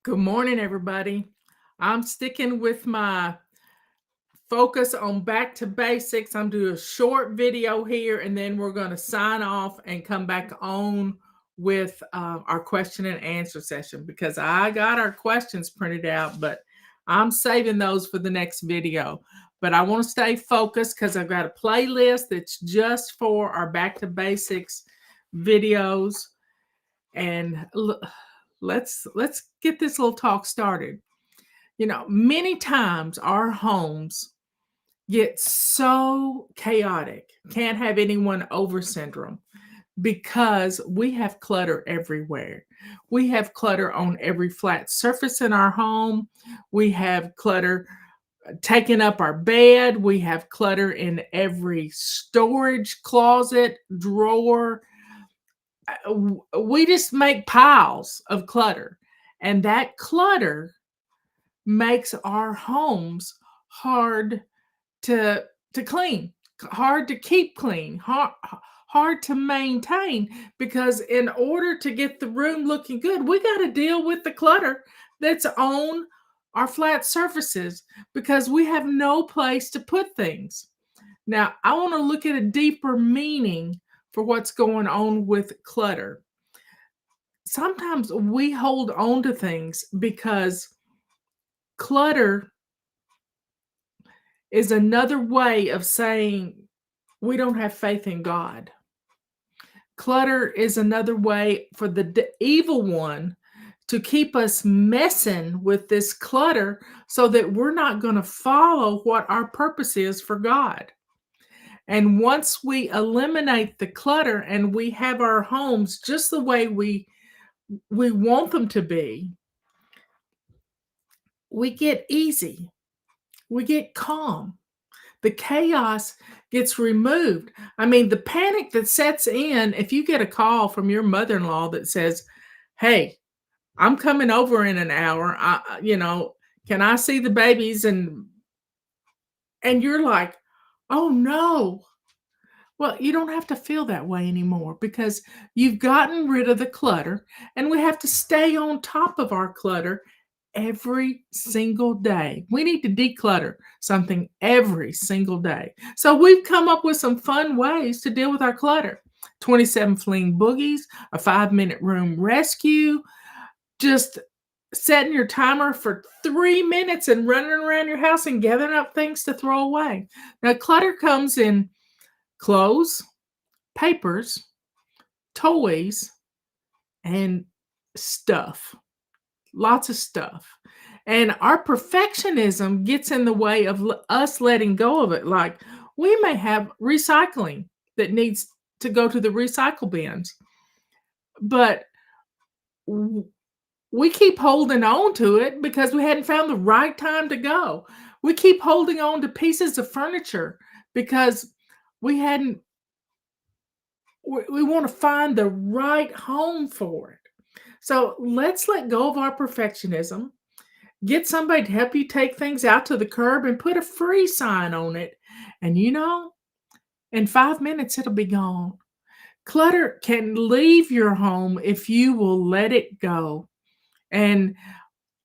Good morning, everybody. I'm sticking with my focus on back to basics. I'm doing a short video here, and then we're going to sign off and come back on with our question and answer session because I got our questions printed out, but I'm saving those for the next video. But I want to stay focused because I've got a playlist that's just for our back to basics videos. And let's get this little talk started. Many times our homes get so chaotic, can't have anyone over syndrome because we have clutter everywhere. We have clutter on every flat surface in our home. We have clutter taking up our bed. We have clutter in every storage closet, drawer. We just make piles of clutter. And that clutter makes our homes hard to clean, hard to keep clean, hard to maintain because in order to get the room looking good, we got to deal with the clutter that's on our flat surfaces because we have no place to put things. Now, I want to look at a deeper meaning for what's going on with clutter. Sometimes we hold on to things because clutter is another way of saying we don't have faith in God. Clutter is another way for the evil one to keep us messing with this clutter so that we're not going to follow what our purpose is for God. And once we eliminate the clutter and we have our homes just the way we want them to be, we get easy. We get calm. The chaos gets removed. I mean, the panic that sets in if you get a call from your mother-in-law that says, "Hey, I'm coming over in an hour. Can I see the babies?" And you're like, "Oh no." Well, you don't have to feel that way anymore because you've gotten rid of the clutter, and we have to stay on top of our clutter every single day. We need to declutter something every single day. So we've come up with some fun ways to deal with our clutter. 27 fleeing boogies, a 5-minute room rescue, just setting your timer for 3 minutes and running around your house and gathering up things to throw away. Now, clutter comes in clothes, papers, toys, and stuff. Lots of stuff. And our perfectionism gets in the way of us letting go of it. Like we may have recycling that needs to go to the recycle bins, but w- we keep holding on to it because we hadn't found the right time to go. We keep holding on to pieces of furniture because we hadn't, we want to find the right home for it. So let's let go of our perfectionism. Get somebody to help you take things out to the curb and put a free sign on it. And in 5 minutes, it'll be gone. Clutter can leave your home if you will let it go. And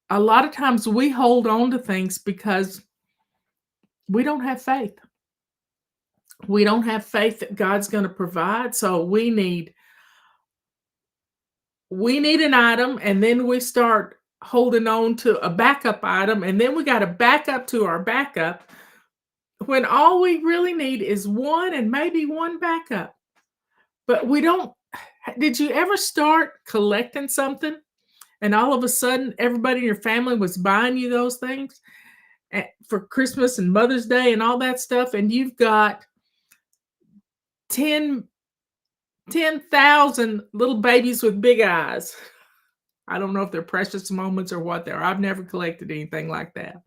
a lot of times we hold on to things because we don't have faith. We don't have faith that God's going to provide. So we need an item, and then we start holding on to a backup item, and then we got to back up to our backup when all we really need is one and maybe one backup. But we don't. Did you ever start collecting something and all of a sudden everybody in your family was buying you those things for Christmas and Mother's Day and all that stuff, and you've got 10 10,000 little babies with big eyes? I don't know if they're precious moments or what they're. I've never collected anything like that.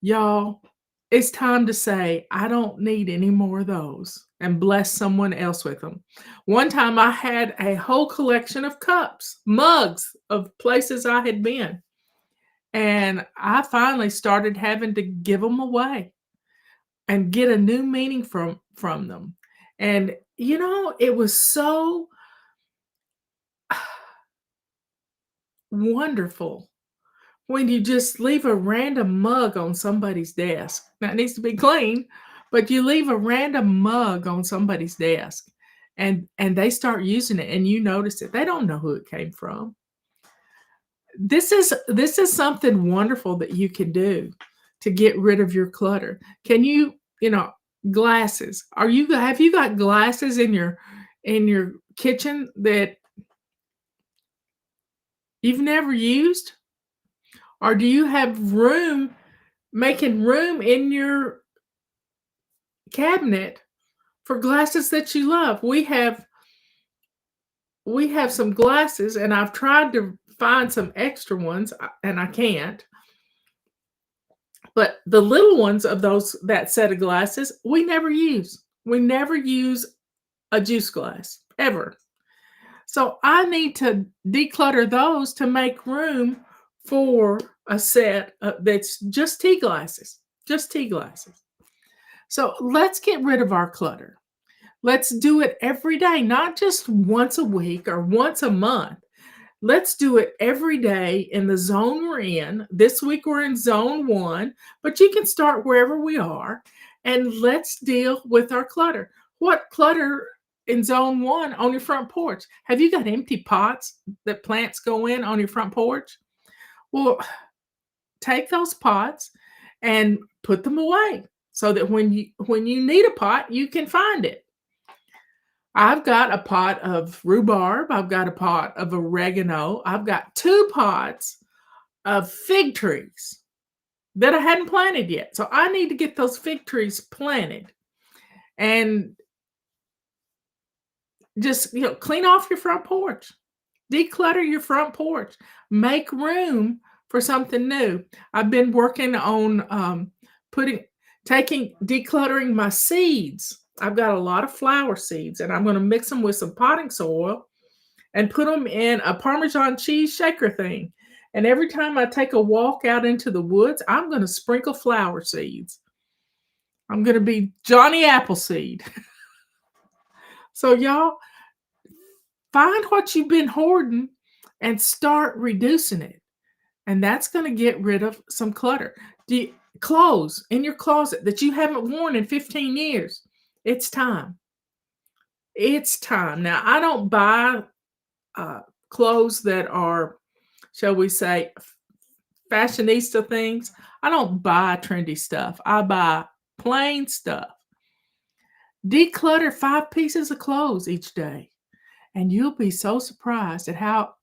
Y'all, it's time to say, I don't need any more of those and bless someone else with them. One time I had a whole collection of cups, mugs of places I had been. And I finally started having to give them away and get a new meaning from them. And it was so wonderful when you just leave a random mug on somebody's desk. Now it needs to be clean, but you leave a random mug on somebody's desk and they start using it and you notice it. They don't know who it came from. This is something wonderful that you can do to get rid of your clutter. Can you, glasses. Have you got glasses in your kitchen that you've never used? Or do you have making room in your cabinet for glasses that you love? We have some glasses and I've tried to find some extra ones and I can't. But the little ones of that set of glasses, we never use. We never use a juice glass ever. So I need to declutter those to make room for a set that's just tea glasses. Just tea glasses. So let's get rid of our clutter. Let's do it every day, not just once a week or once a month. Let's do it every day in the zone we're in. This week we're in zone 1, but you can start wherever we are and let's deal with our clutter. What clutter in zone 1 on your front porch? Have you got empty pots that plants go in on your front porch? Well, take those pots and put them away so that when you need a pot, you can find it. I've got a pot of rhubarb. I've got a pot of oregano. I've got 2 pots of fig trees that I hadn't planted yet. So I need to get those fig trees planted and just, clean off your front porch. Declutter your front porch. Make room for something new. I've been working on decluttering my seeds. I've got a lot of flower seeds and I'm going to mix them with some potting soil and put them in a Parmesan cheese shaker thing. And every time I take a walk out into the woods, I'm going to sprinkle flower seeds. I'm going to be Johnny Appleseed. So y'all, find what you've been hoarding and start reducing it. And that's going to get rid of some clutter. Clothes in your closet that you haven't worn in 15 years. It's time. It's time. Now, I don't buy clothes that are, shall we say, fashionista things. I don't buy trendy stuff. I buy plain stuff. Declutter 5 pieces of clothes each day, and you'll be so surprised at how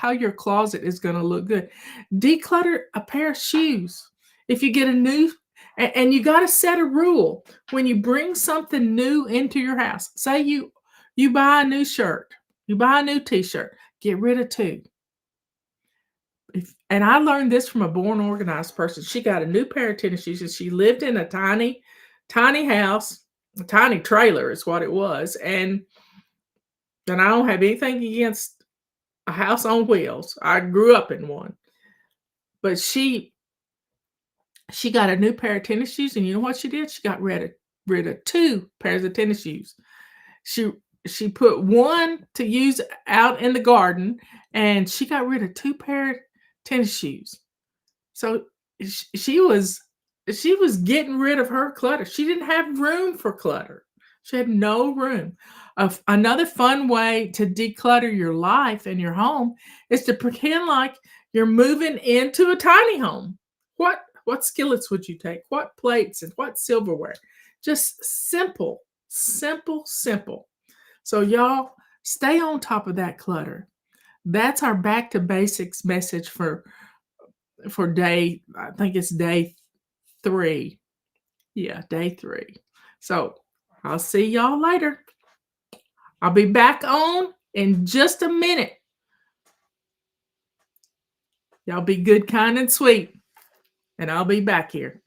your closet is going to look good. Declutter a pair of shoes. If you get a new, and you got to set a rule when you bring something new into your house. Say you buy a new shirt, you buy a new t-shirt, get rid of 2. And I learned this from a born organized person. She got a new pair of tennis shoes and she lived in a tiny house, a tiny trailer is what it was. And I don't have anything against a house on wheels. I grew up in one. But she got a new pair of tennis shoes, and you know what she did? She got rid of 2 pairs of tennis shoes. She put one to use out in the garden, and she got rid of 2 pair of tennis shoes. So she was getting rid of her clutter. She didn't have room for clutter. She had no room. Another fun way to declutter your life and your home is to pretend like you're moving into a tiny home. What skillets would you take? What plates and what silverware? Just simple, simple, simple. So y'all, stay on top of that clutter. That's our back to basics message for day, I think it's day 3. Yeah, day 3. So I'll see y'all later. I'll be back on in just a minute. Y'all be good, kind, and sweet. And I'll be back here.